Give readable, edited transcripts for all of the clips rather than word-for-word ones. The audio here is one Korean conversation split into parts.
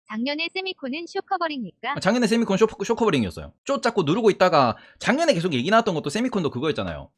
작년에 세미콘은 쇼커버링입니까? 작년에 세미콘 쇼커버링이었어요. 쇼 잡고 누르고 있다가 작년에 계속 얘기 나왔던 것도 세미콘도 그거였잖아요.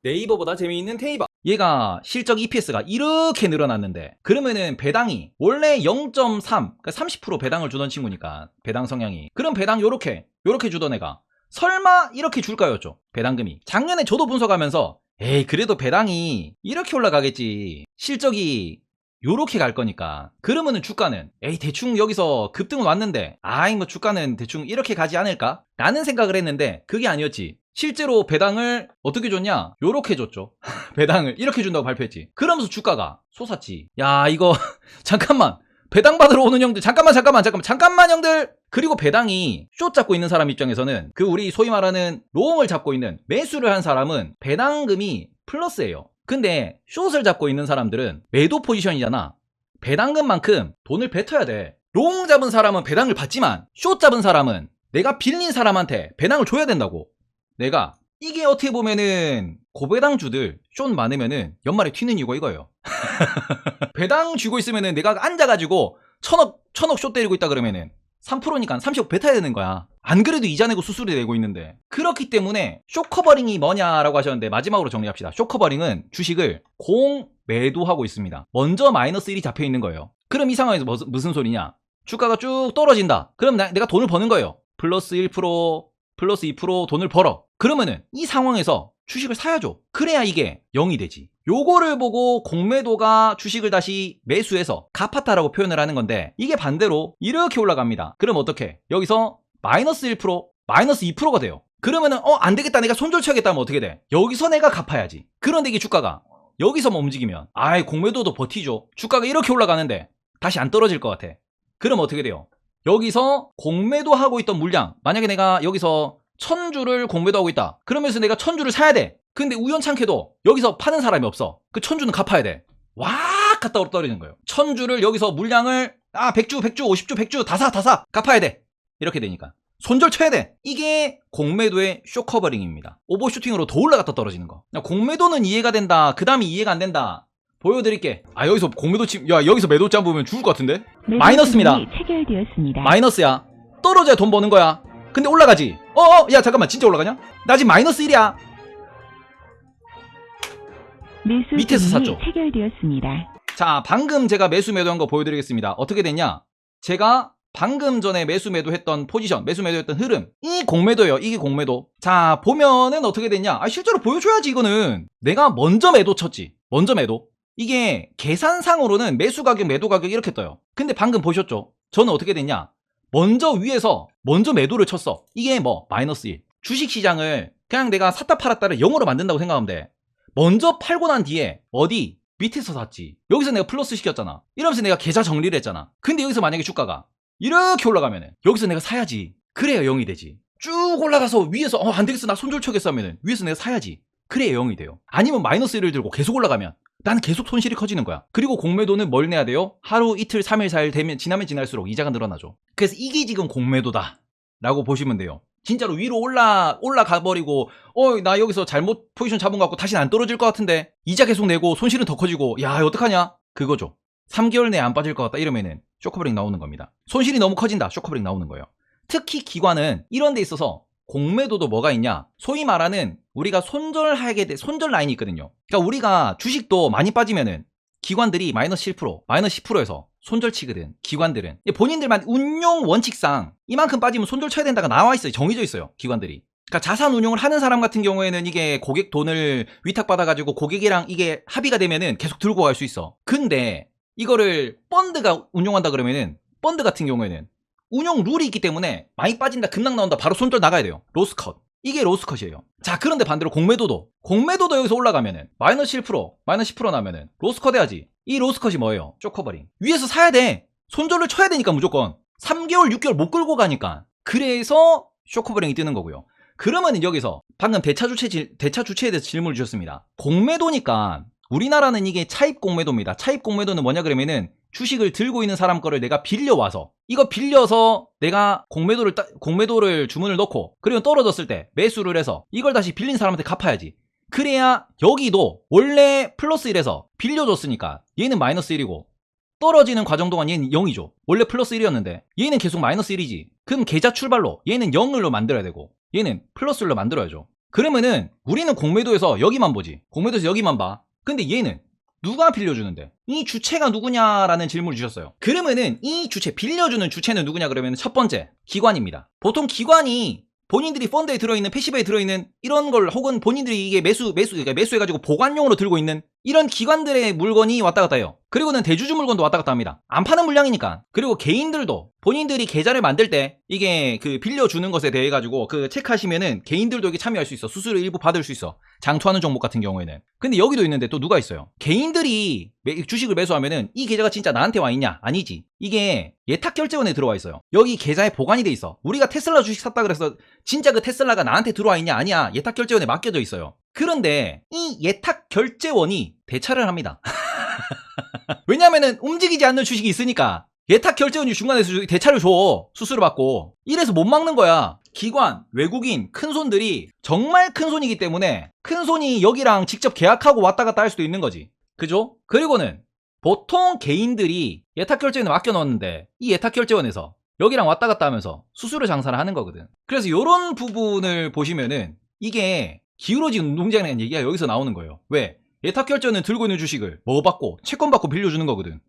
네이버보다 재미있는 테이버. 얘가 실적 EPS가 이렇게 늘어났는데 그러면은 배당이 원래 0.3 그러니까 30% 배당을 주던 친구니까 배당 성향이 그럼 배당 요렇게 주던 애가 설마 이렇게 줄까였죠. 배당금이. 작년에 저도 분석하면서 에이 그래도 배당이 이렇게 올라가겠지. 실적이 요렇게 갈 거니까. 그러면은 주가는 에이 대충 여기서 급등은 왔는데 아이 뭐 주가는 대충 이렇게 가지 않을까? 라는 생각을 했는데 그게 아니었지. 실제로 배당을 어떻게 줬냐? 요렇게 줬죠. 배당을 이렇게 준다고 발표했지. 그러면서 주가가 솟았지. 야 이거 잠깐만. 배당 받으러 오는 형들 잠깐만 형들. 그리고 배당이 숏 잡고 있는 사람 입장에서는 그 우리 소위 말하는 롱을 잡고 있는 매수를 한 사람은 배당금이 플러스예요. 근데 숏을 잡고 있는 사람들은 매도 포지션이잖아. 배당금만큼 돈을 뱉어야 돼. 롱 잡은 사람은 배당을 받지만 숏 잡은 사람은 내가 빌린 사람한테 배당을 줘야 된다고. 내가 이게 어떻게 보면은 고배당주들 숏 많으면은 연말에 튀는 이유가 이거예요. 배당 주고 있으면은 내가 앉아가지고 천억 숏 때리고 있다 그러면은 3%니까 30억 뱉어야 되는 거야. 안 그래도 이자 내고 수수료 내고 있는데. 그렇기 때문에 쇼커버링이 뭐냐라고 하셨는데 마지막으로 정리합시다. 쇼커버링은 주식을 공매도하고 있습니다. 먼저 마이너스 1이 잡혀 있는 거예요. 그럼 이 상황에서 무슨 소리냐? 주가가 쭉 떨어진다. 그럼 내가 돈을 버는 거예요. 플러스 1%, 플러스 2% 돈을 벌어. 그러면은 이 상황에서 주식을 사야죠. 그래야 이게 0이 되지. 요거를 보고 공매도가 주식을 다시 매수해서 갚았다라고 표현을 하는 건데 이게 반대로 이렇게 올라갑니다. 그럼 어떻게? 여기서 마이너스 1%, 마이너스 2%가 돼요. 그러면은 안 되겠다 내가 손절 쳐야겠다 하면 어떻게 돼? 여기서 내가 갚아야지. 그런데 이게 주가가 여기서만 움직이면 아이 공매도도 버티죠. 주가가 이렇게 올라가는데 다시 안 떨어질 것 같아. 그럼 어떻게 돼요? 여기서 공매도 하고 있던 물량 만약에 내가 여기서 1000주를 공매도하고 있다. 그러면서 내가 1000주를 사야 돼. 근데 우연찮게도 여기서 파는 사람이 없어. 그 1000주는 갚아야 돼. 와 갔다 떨어지는 거예요. 1000주를 여기서 물량을 100주 50주 100주 다 사 갚아야 돼. 이렇게 되니까 손절 쳐야 돼. 이게 공매도의 쇼커버링입니다. 오버슈팅으로 더 올라갔다 떨어지는 거. 공매도는 이해가 된다. 그 다음이 이해가 안 된다. 보여드릴게. 여기서 공매도 여기서 매도점 보면 죽을 것 같은데? 마이너스입니다. 체결되었습니다. 마이너스야. 떨어져야 돈 버는 거야. 근데 올라가지. 야 잠깐만 진짜 올라가냐? 나 지금 마이너스 1이야. 밑에서 샀죠. 체결되었습니다. 자 방금 제가 매수 매도한 거 보여드리겠습니다. 어떻게 됐냐? 제가 방금 전에 매수 매도했던 포지션, 매수 매도했던 흐름, 이 공매도예요. 이게 공매도. 자 보면은 어떻게 됐냐? 실제로 보여줘야지. 이거는 내가 먼저 매도 쳤지. 먼저 매도. 이게 계산상으로는 매수 가격 매도 가격 이렇게 떠요. 근데 방금 보셨죠? 저는 어떻게 됐냐? 먼저 위에서 먼저 매도를 쳤어. 이게 마이너스 1. 주식시장을 그냥 내가 샀다 팔았다를 0으로 만든다고 생각하면 돼. 먼저 팔고 난 뒤에 어디? 밑에서 샀지. 여기서 내가 플러스 시켰잖아. 이러면서 내가 계좌 정리를 했잖아. 근데 여기서 만약에 주가가 이렇게 올라가면은 여기서 내가 사야지. 그래야 0이 되지. 쭉 올라가서 위에서 안 되겠어 나 손절 쳐겠어 하면은 위에서 내가 사야지. 그래야 0이 돼요. 아니면 마이너스 1을 들고 계속 올라가면 나는 계속 손실이 커지는 거야. 그리고 공매도는 뭘 내야 돼요? 하루, 이틀, 3일, 4일 되면 지나면 지날수록 이자가 늘어나죠. 그래서 이게 지금 공매도다 라고 보시면 돼요. 진짜로 위로 올라가 버리고 나 여기서 잘못 포지션 잡은 것 같고 다시는 안 떨어질 것 같은데 이자 계속 내고 손실은 더 커지고 야 어떡하냐? 그거죠. 3개월 내에 안 빠질 것 같다 이러면은 쇼커버링 나오는 겁니다. 손실이 너무 커진다. 쇼커버링 나오는 거예요. 특히 기관은 이런 데 있어서 공매도도 뭐가 있냐? 소위 말하는 우리가 손절하게 돼 손절 라인이 있거든요. 그러니까 우리가 주식도 많이 빠지면은 기관들이 마이너스 7%, 마이너스 10%에서 손절 치거든. 기관들은 본인들만 운용 원칙상 이만큼 빠지면 손절 쳐야 된다가 나와 있어요. 정해져 있어요. 기관들이. 그러니까 자산 운용을 하는 사람 같은 경우에는 이게 고객 돈을 위탁받아가지고 고객이랑 이게 합의가 되면은 계속 들고 갈 수 있어. 근데 이거를 펀드가 운용한다 그러면은 펀드 같은 경우에는 운용 룰이 있기 때문에 많이 빠진다 급락 나온다 바로 손절 나가야 돼요. 로스컷. 이게 로스컷이에요. 자 그런데 반대로 공매도도 여기서 올라가면은 마이너스 7% 마이너스 10% 나면은 로스컷 해야지. 이 로스컷이 뭐예요? 쇼커버링. 위에서 사야 돼. 손절을 쳐야 되니까 무조건 3개월 6개월 못 끌고 가니까. 그래서 쇼커버링이 뜨는 거고요. 그러면 여기서 방금 대차 주체에 대해서 질문을 주셨습니다. 공매도니까 우리나라는 이게 차입 공매도입니다. 차입 공매도는 뭐냐 그러면은 주식을 들고 있는 사람 거를 내가 빌려와서 이거 빌려서 내가 공매도를 주문을 넣고 그리고 떨어졌을 때 매수를 해서 이걸 다시 빌린 사람한테 갚아야지. 그래야 여기도 원래 플러스 1에서 빌려줬으니까 얘는 마이너스 1이고 떨어지는 과정 동안 얘는 0이죠. 원래 플러스 1이었는데 얘는 계속 마이너스 1이지. 그럼 계좌 출발로 얘는 0으로 만들어야 되고 얘는 플러스 1로 만들어야죠. 그러면은 우리는 공매도에서 여기만 보지. 공매도에서 여기만 봐. 근데 얘는 누가 빌려주는데? 이 주체가 누구냐라는 질문을 주셨어요. 그러면은 이 주체, 빌려주는 주체는 누구냐 그러면 첫 번째, 기관입니다. 보통 기관이 본인들이 펀드에 들어있는, 패시브에 들어있는 이런 걸, 혹은 본인들이 이게 그러니까 매수해가지고 보관용으로 들고 있는 이런 기관들의 물건이 왔다 갔다 해요. 그리고는 대주주 물건도 왔다 갔다 합니다. 안 파는 물량이니까. 그리고 개인들도 본인들이 계좌를 만들 때 이게 그 빌려주는 것에 대해 가지고 그 체크하시면은 개인들도 여기 참여할 수 있어. 수수료 일부 받을 수 있어. 장투하는 종목 같은 경우에는. 근데 여기도 있는데 또 누가 있어요? 개인들이 주식을 매수하면은 이 계좌가 진짜 나한테 와 있냐? 아니지. 이게 예탁결제원에 들어와 있어요. 여기 계좌에 보관이 돼 있어. 우리가 테슬라 주식 샀다 그래서 진짜 그 테슬라가 나한테 들어와 있냐? 아니야. 예탁결제원에 맡겨져 있어요. 그런데 이 예탁결제원이 대차를 합니다. 왜냐면은 움직이지 않는 주식이 있으니까 예탁결제원이 중간에서 대차를 줘. 수수료 받고. 이래서 못 막는 거야. 기관, 외국인, 큰손들이 정말 큰손이기 때문에 큰손이 여기랑 직접 계약하고 왔다 갔다 할 수도 있는 거지. 그죠? 그리고는 보통 개인들이 예탁결제원에 맡겨놓았는데 이 예탁결제원에서 여기랑 왔다 갔다 하면서 수수료 장사를 하는 거거든. 그래서 이런 부분을 보시면은 이게 기울어진 운동장이라는 얘기가 여기서 나오는 거예요. 왜? 예탁결제는 들고 있는 주식을 뭐 받고? 채권 받고 빌려주는 거거든.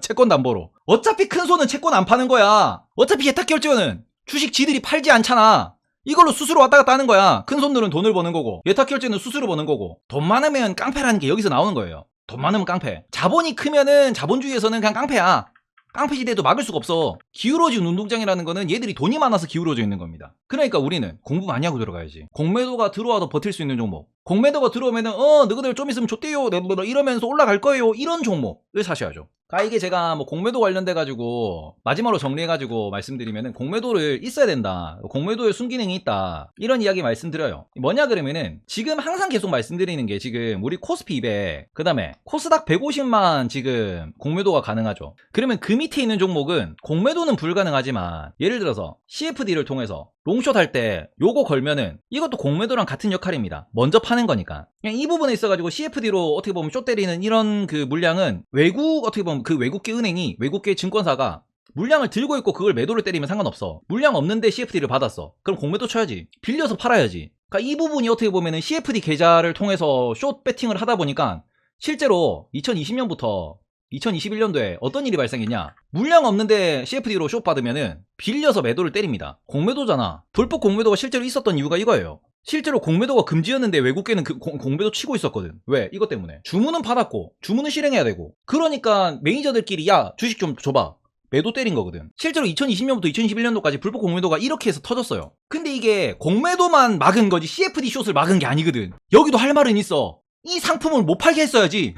채권 담보로. 어차피 큰손은 채권 안 파는 거야. 어차피 예탁결제는 주식 지들이 팔지 않잖아. 이걸로 수수료 왔다 갔다 하는 거야. 큰손들은 돈을 버는 거고 예탁결제는 수수료 버는 거고. 돈 많으면 깡패라는 게 여기서 나오는 거예요. 돈 많으면 깡패. 자본이 크면은 자본주의에서는 그냥 깡패야. 깡패 시대도 막을 수가 없어. 기울어진 운동장이라는 거는 얘들이 돈이 많아서 기울어져 있는 겁니다. 그러니까 우리는 공부 많이 하고 들어가야지. 공매도가 들어와도 버틸 수 있는 종목. 공매도가 들어오면은 너희들 좀 있으면 좆대요 이러면서 올라갈 거예요. 이런 종목을 사셔야죠. 이게 제가 뭐 공매도 관련돼 가지고 마지막으로 정리해 가지고 말씀드리면은 공매도를 있어야 된다. 공매도에 순기능이 있다. 이런 이야기 말씀드려요. 뭐냐 그러면은 지금 항상 계속 말씀드리는 게 지금 우리 코스피 200 그다음에 코스닥 150만 지금 공매도가 가능하죠. 그러면 그 밑에 있는 종목은 공매도는 불가능하지만 예를 들어서 CFD를 통해서 롱숏 할 때 요거 걸면은 이것도 공매도랑 같은 역할입니다. 먼저 파는 거니까. 그냥 이 부분에 있어가지고 CFD로 어떻게 보면 숏 때리는 이런 그 물량은 외국 어떻게 보면 그 외국계 은행이 외국계 증권사가 물량을 들고 있고 그걸 매도를 때리면 상관없어. 물량 없는데 CFD를 받았어. 그럼 공매도 쳐야지. 빌려서 팔아야지. 그러니까 이 부분이 어떻게 보면은 CFD 계좌를 통해서 숏 배팅을 하다 보니까 실제로 2020년부터 2021년도에 어떤 일이 발생했냐? 물량 없는데 CFD로 숏 받으면은 빌려서 매도를 때립니다. 공매도잖아. 불법 공매도가 실제로 있었던 이유가 이거예요. 실제로 공매도가 금지였는데 외국계는 그 공매도 치고 있었거든. 왜? 이것 때문에. 주문은 받았고 주문은 실행해야 되고. 그러니까 매니저들끼리 야 주식 좀 줘봐. 매도 때린 거거든. 실제로 2020년부터 2021년도까지 불법 공매도가 이렇게 해서 터졌어요. 근데 이게 공매도만 막은 거지 CFD 숏을 막은 게 아니거든. 여기도 할 말은 있어. 이 상품을 못 팔게 했어야지.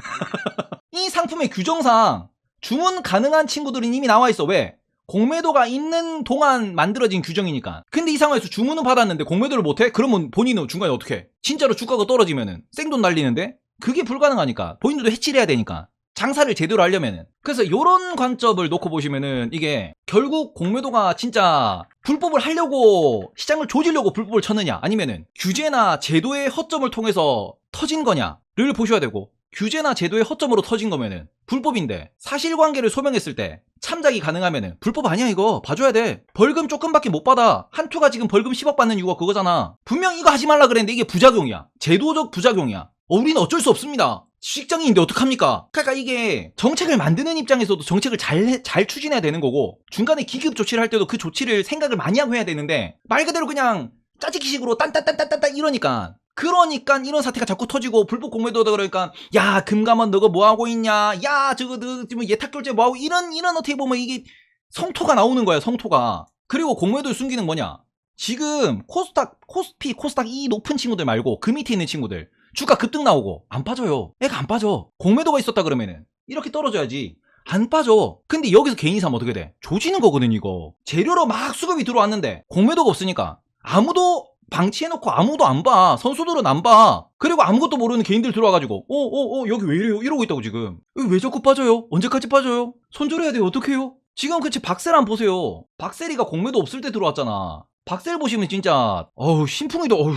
이 상품의 규정상 주문 가능한 친구들은 이미 나와 있어. 왜? 공매도가 있는 동안 만들어진 규정이니까. 근데 이 상황에서 주문은 받았는데 공매도를 못해? 그러면 본인은 중간에 어떻게 해? 진짜로 주가가 떨어지면은 생돈 날리는데? 그게 불가능하니까. 본인들도 해치를 해야 되니까. 장사를 제대로 하려면은. 그래서 이런 관점을 놓고 보시면은 이게 결국 공매도가 진짜 불법을 하려고 시장을 조지려고 불법을 쳤느냐 아니면은 규제나 제도의 허점을 통해서 터진 거냐를 보셔야 되고, 규제나 제도의 허점으로 터진 거면은 불법인데 사실관계를 소명했을 때 참작이 가능하면은 불법 아니야. 이거 봐줘야 돼. 벌금 조금밖에 못 받아. 한투가 지금 벌금 10억 받는 이유가 그거잖아. 분명 이거 하지 말라 그랬는데 이게 부작용이야. 제도적 부작용이야. 우리는 어쩔 수 없습니다. 주식장인데 어떡합니까? 그러니까 이게 정책을 만드는 입장에서도 정책을 잘 추진해야 되는 거고, 중간에 기급 조치를 할 때도 그 조치를 생각을 많이 하고 해야 되는데 말 그대로 그냥 짜집기식으로 딴딴딴딴딴 이러니까 이런 사태가 자꾸 터지고, 불법 공매도다 그러니까 야 금감원 너가 뭐하고 있냐, 야 저거 너 지금 예탁결제 뭐하고, 이런 어떻게 보면 이게 성토가 나오는 거야. 성토가. 그리고 공매도의 순기능 뭐냐, 지금 코스피 코스닥 이 높은 친구들 말고 그 밑에 있는 친구들 주가 급등 나오고 안 빠져요. 애가 안 빠져. 공매도가 있었다 그러면은 이렇게 떨어져야지. 안 빠져. 근데 여기서 개인이 사면 어떻게 돼? 조지는 거거든. 이거 재료로 막 수급이 들어왔는데 공매도가 없으니까 아무도 방치해놓고 아무도 안 봐. 선수들은 안 봐. 그리고 아무것도 모르는 개인들 들어와가지고 여기 왜 이래요? 이러고 있다고 지금. 왜 자꾸 빠져요? 언제까지 빠져요? 손절해야 돼요. 어떡해요? 지금 그치 박셀 안 보세요. 박셀이가 공매도 없을 때 들어왔잖아. 박셀 보시면 진짜 신풍이도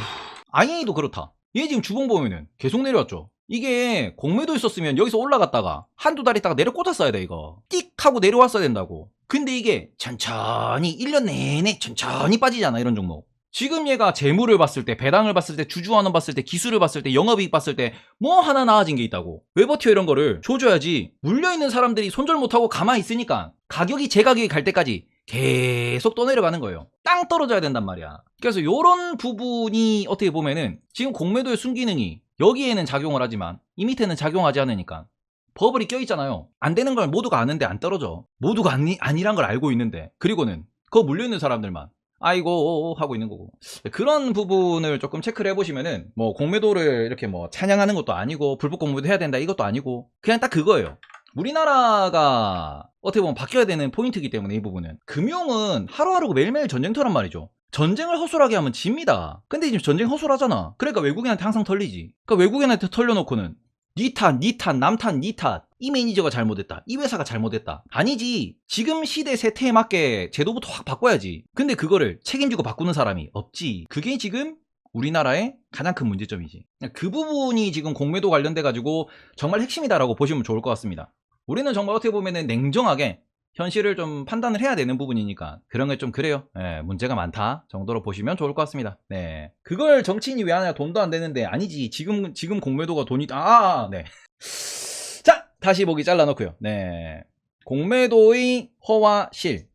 IA도 그렇다. 얘 지금 주봉 보면은 계속 내려왔죠. 이게 공매도 있었으면 여기서 올라갔다가 한두 달 있다가 내려 꽂았어야 돼. 이거 띡 하고 내려왔어야 된다고. 근데 이게 천천히 1년 내내 천천히 빠지잖아, 이런 종목. 지금 얘가 재물을 봤을 때, 배당을 봤을 때, 주주환원 봤을 때, 기술을 봤을 때, 영업이익 봤을 때 뭐 하나 나아진 게 있다고. 왜 버텨? 이런 거를 줘줘야지. 물려있는 사람들이 손절 못하고 가만히 있으니까 가격이 제 가격이 갈 때까지 계속 떠내려가는 거예요. 땅 떨어져야 된단 말이야. 그래서 요런 부분이 어떻게 보면은 지금 공매도의 순기능이 여기에는 작용을 하지만 이 밑에는 작용하지 않으니까 버블이 껴있잖아요. 안 되는 걸 모두가 아는데 안 떨어져. 모두가 아니란 걸 알고 있는데, 그리고는 그거 물려있는 사람들만 아이고 하고 있는 거고. 그런 부분을 조금 체크를 해보시면은 뭐 공매도를 이렇게 뭐 찬양하는 것도 아니고 불법 공매도 해야 된다 이것도 아니고 그냥 딱 그거예요. 우리나라가 어떻게 보면 바뀌어야 되는 포인트이기 때문에 이 부분은. 금융은 하루하루 매일매일 전쟁터란 말이죠. 전쟁을 허술하게 하면 집니다. 근데 지금 전쟁 허술하잖아. 그러니까 외국인한테 항상 털리지. 그러니까 외국인한테 털려놓고는 니 탓, 니 탓, 남 탓, 니 탓. 이 매니저가 잘못했다. 이 회사가 잘못했다. 아니지. 지금 시대 세태에 맞게 제도부터 확 바꿔야지. 근데 그거를 책임지고 바꾸는 사람이 없지. 그게 지금 우리나라의 가장 큰 문제점이지. 그 부분이 지금 공매도 관련돼 가지고 정말 핵심이다라고 보시면 좋을 것 같습니다. 우리는 정말 어떻게 보면은 냉정하게 현실을 좀 판단을 해야 되는 부분이니까 그런 게 좀 그래요. 네, 문제가 많다 정도로 보시면 좋을 것 같습니다. 네, 그걸 정치인이 왜 하냐? 돈도 안 되는데. 아니지. 지금 공매도가 돈이 네. 자, 다시 보기 잘라놓고요. 네, 공매도의 허와 실.